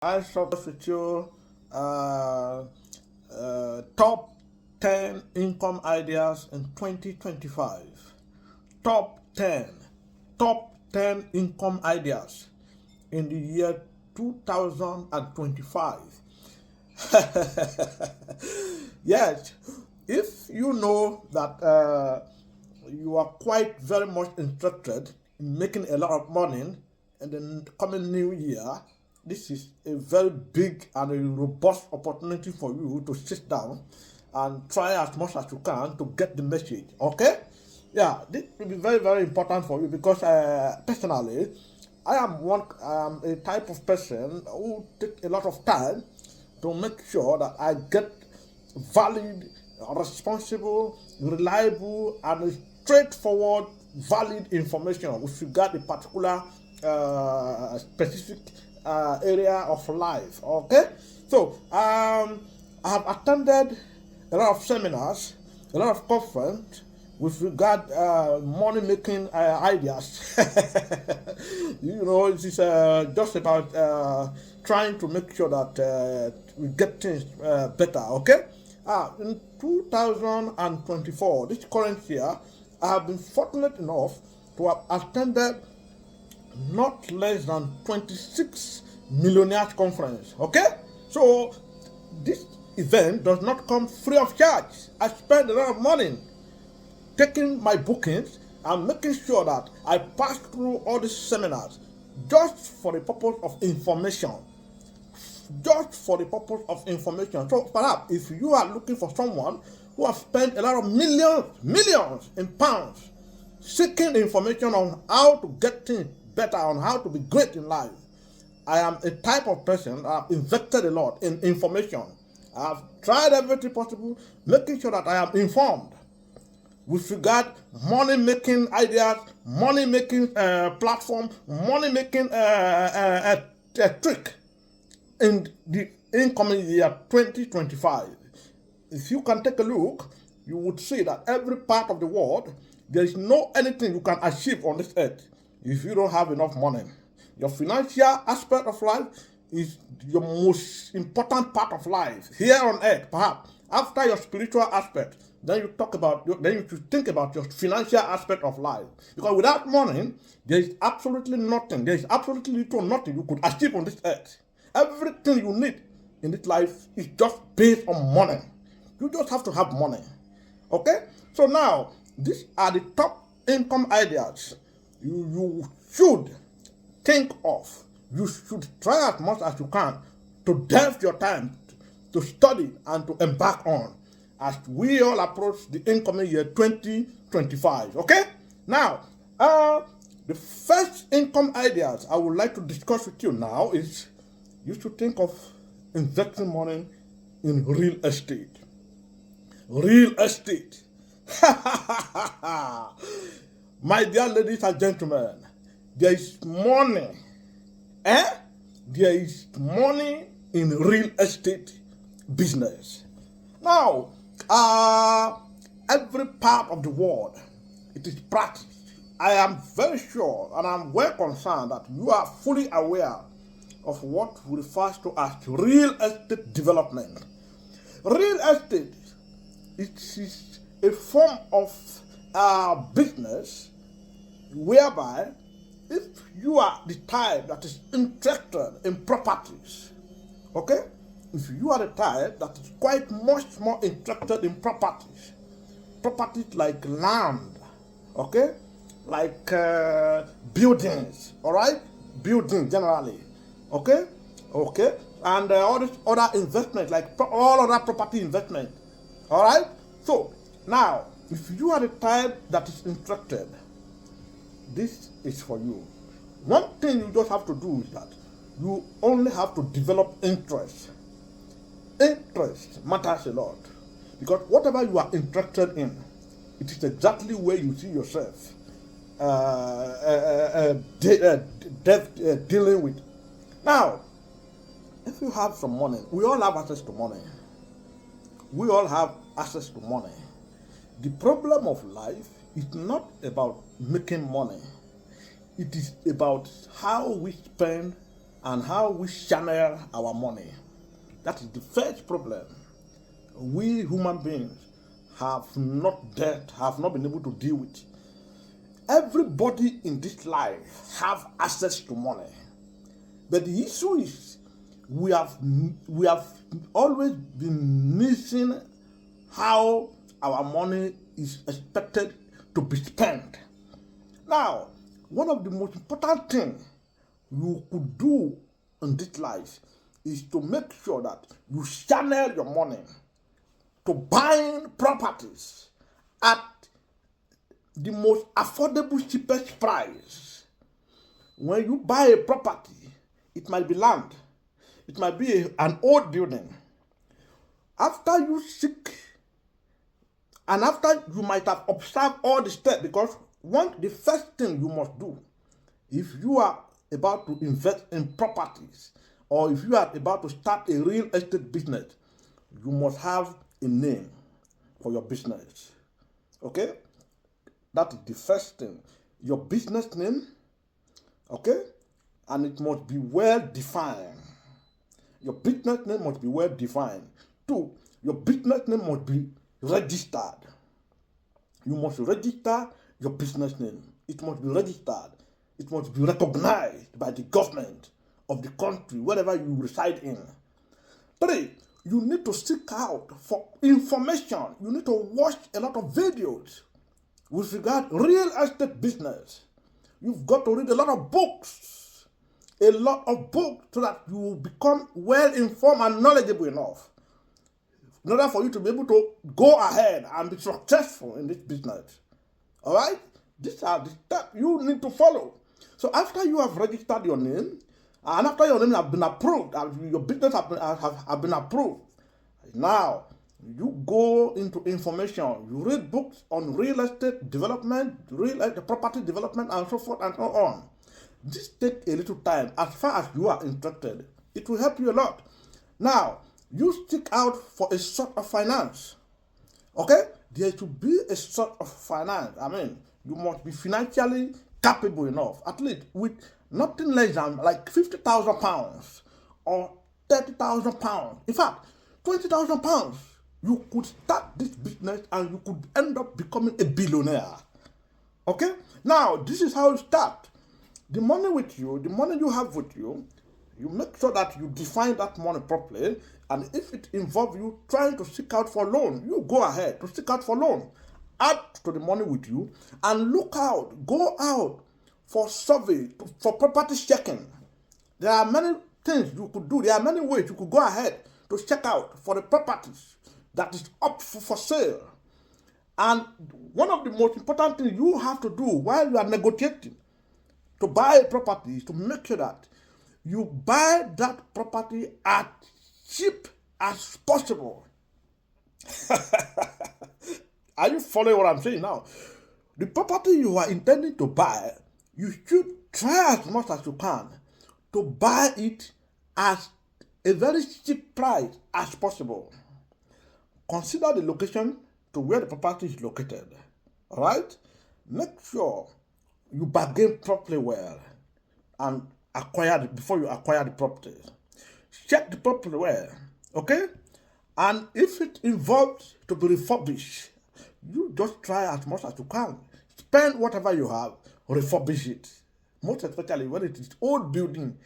I shall with you top 10 income ideas in 2025. Top 10. Top 10 income ideas in the year 2025. Yes, if you know that you are quite very much interested in making a lot of money in the coming new year, this is a very big and a robust opportunity for you to sit down and try as much as you can to get the message. Okay? Yeah, this will be very, very important for you because personally, I am a type of person who take a lot of time to make sure that I get valid, responsible, reliable, and straightforward, valid information with regard to a particular specific area of life. Okay, so I have attended a lot of seminars, a lot of conference with regard money making ideas. You know, it is just about trying to make sure that we get things better. Okay, in 2024, this current year, I have been fortunate enough to have attended not less than 26 millionaires conference. Okay, so this event does not come free of charge. I spend a lot of money taking my bookings and making sure that I pass through all these seminars just for the purpose of information. Just for the purpose of information. So perhaps if you are looking for someone who has spent a lot of millions in pounds seeking information on how to get things better, on how to be great in life, I am a type of person that have invested a lot in information. I have tried everything possible, making sure that I am informed with regard money making ideas, money making platform, money making trick in the incoming year 2025. If you can take a look, you would see that every part of the world, there is no anything you can achieve on this earth if you don't have enough money. Your financial aspect of life is your most important part of life here on earth. Perhaps after your spiritual aspect, then you should think about your financial aspect of life. Because without money, there is absolutely nothing. There is absolutely little nothing you could achieve on this earth. Everything you need in this life is just based on money. You just have to have money. Okay? So now, these are the top income ideas you should think of. You should try as much as you can to delve your time to study and to embark on as we all approach the incoming year 2025. Okay? Now, the first income ideas I would like to discuss with you now is you should think of investing money in real estate. Real estate. My dear ladies and gentlemen, there is money. There is money in real estate business. Now, every part of the world, it is practiced. I am very sure and I'm well concerned that you are fully aware of what we refer to as real estate development. Real estate is a form of business whereby if you are the type that is interested in properties, okay? If you are the type that is quite much more interested in properties like land, okay? Like buildings, all right? Buildings generally, okay? Okay? And all this other investment, like all other property investment, all right? So, now, if you are the type that is interested, this is for you. One thing you just have to do is that you only have to develop interest. Interest matters a lot because whatever you are interested in, it is exactly where you see yourself dealing with. Now, if you have some money, we all have access to money. We all have access to money. The problem of life is not about making money. It is about how we spend and how we channel our money. That is the first problem. We human beings have not been able to deal with. Everybody in this life have access to money, but the issue is we have always been missing how our money is expected to be spent. Now, one of the most important things you could do in this life is to make sure that you channel your money to buying properties at the most affordable, cheapest price. When you buy a property, it might be land, it might be an old building. After you seek, and after you might have observed all the steps, because the first thing you must do, if you are about to invest in properties, or if you are about to start a real estate business, you must have a name for your business. Okay? That is the first thing. Your business name, okay? And it must be well defined. Your business name must be well defined. 2, your business name must be registered. You must register your business name. It must be registered. It must be recognized by the government of the country, wherever you reside in. 3, you need to seek out for information. You need to watch a lot of videos with regard to real estate business. You've got to read a lot of books. So that you will become well informed and knowledgeable enough in order for you to be able to go ahead and be successful in this business. All right? These are the steps you need to follow. So after you have registered your name, and after your name has been approved, your business have been approved, now you go into information. You read books on real estate development, property development, and so forth and so on. This takes a little time. As far as you are interested, it will help you a lot. Now, you seek out for a sort of finance. Okay? There should be a sort of finance. I mean, you must be financially capable enough, at least with nothing less than like £50,000 or £30,000. In fact, £20,000. You could start this business and you could end up becoming a billionaire. Okay? Now, this is how you start. The money with you, the money you have with you, you make sure that you define that money properly. And if it involves you trying to seek out for loan, you go ahead to seek out for loan. Add to the money with you and go out for survey, for property checking. There are many things you could do. There are many ways you could go ahead to check out for the properties that is up for sale. And one of the most important things you have to do while you are negotiating to buy a property is to make sure that you buy that property as cheap as possible. Are you following what I'm saying now? The property you are intending to buy, you should try as much as you can to buy it at a very cheap price as possible. Consider the location to where the property is located. All right? Make sure you bargain properly well and before you acquire the property. Check the property well. Okay? And if it involves to be refurbished, you just try as much as you can. Spend whatever you have, refurbish it. Most especially when it is old building,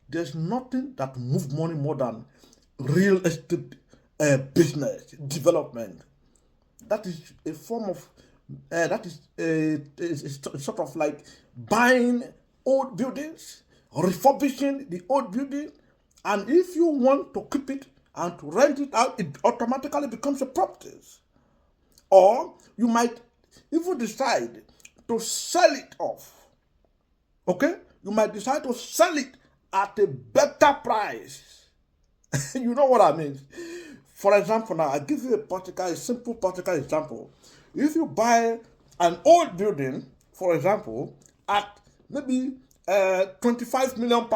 there's nothing that moves money more than real estate business development. That is a form of a sort of like buying old buildings, refurbishing the old building, and if you want to keep it and to rent it out, it automatically becomes a property. Or you might even decide to sell it off. Okay? You might decide to sell it at a better price. You know what I mean? For example, now I give you a simple practical example. If you buy an old building, for example, at maybe £25 million,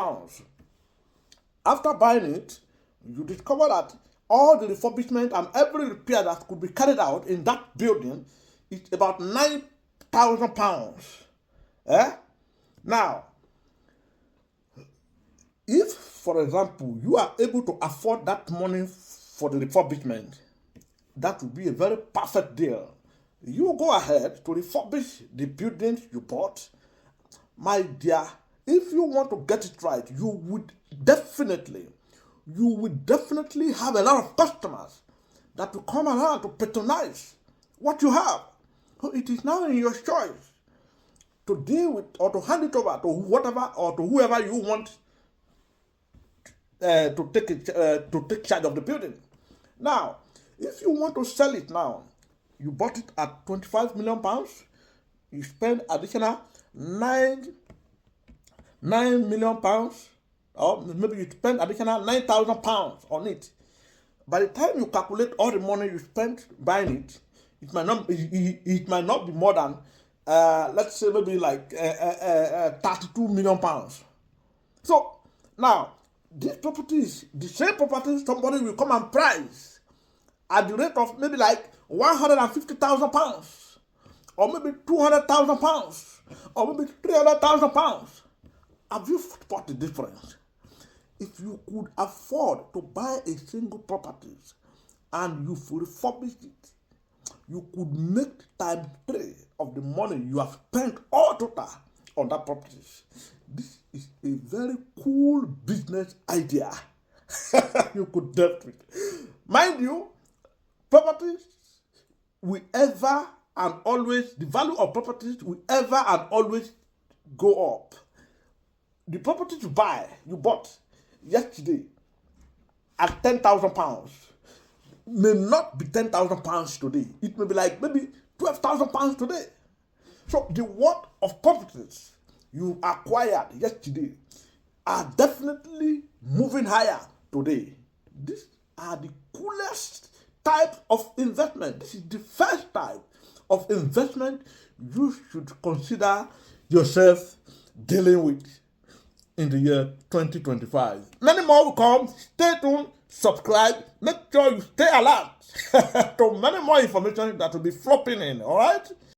after buying it, you discover that all the refurbishment and every repair that could be carried out in that building is about £9,000. Now, If, for example, you are able to afford that money for the refurbishment, that would be a very perfect deal. You go ahead to refurbish the buildings you bought. My dear, if you want to get it right, you would definitely have a lot of customers that will come around to patronize what you have. So it is now in your choice to deal with or to hand it over to whatever or to whoever you want to take charge of the building. Now, if you want to sell it now, you bought it at 25 million pounds, you spend additional 9 million pounds, or maybe you spend additional 9,000 pounds on it. By the time you calculate all the money you spent buying it, it might not be more than let's say maybe like 32 million pounds. So now these properties, the same properties, somebody will come and price at the rate of maybe like 150,000 pounds, or maybe 200,000 pounds, or maybe 300,000 pounds. Have you spot the difference? If you could afford to buy a single property and you refurbish it, you could make times 3 of the money you have spent all total on that property. This is a very cool business idea. You could depth it. Mind you, properties will ever and always, the value of properties will ever and always go up. The property you bought yesterday at 10,000 pounds may not be 10,000 pounds today. It may be like maybe 12,000 pounds today. So the worth of properties you acquired yesterday are definitely moving higher today. These are the coolest type of investment. This is the first type of investment you should consider yourself dealing with in the year 2025. Many more will come. Stay tuned, subscribe, make sure you stay alert to many more information that will be flopping in, all right?